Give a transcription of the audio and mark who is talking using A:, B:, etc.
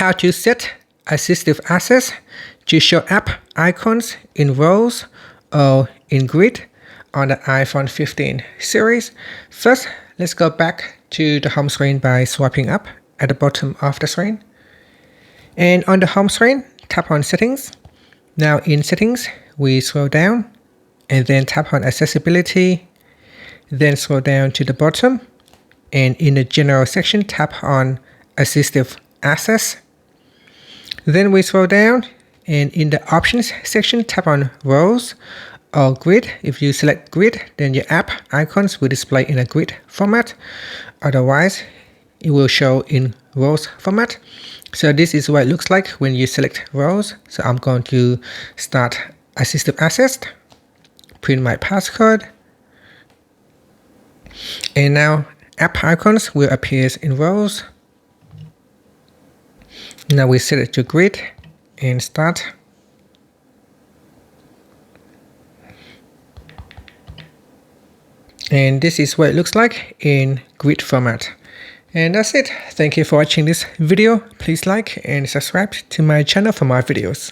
A: how to set Assistive Access to show app icons in rows or in grid on the iPhone 15 series. First, let's go back to the home screen by swiping up at the bottom of the screen. And on the home screen, tap on Settings. Now in Settings, we scroll down and then tap on Accessibility, then scroll down to the bottom, and in the General section, tap on Assistive Access. Then we scroll down, and in the Options section, tap on Rows or Grid. If you select Grid, then your app icons will display in a grid format. Otherwise, it will show in rows format. So this is what it looks like when you select rows. So I'm going to start Assistive Access, print my passcode, and now app icons will appear in rows. Now we set it to grid and start. And this is what it looks like in grid format. And that's it. Thank you for watching this video. Please like and subscribe to my channel for more videos.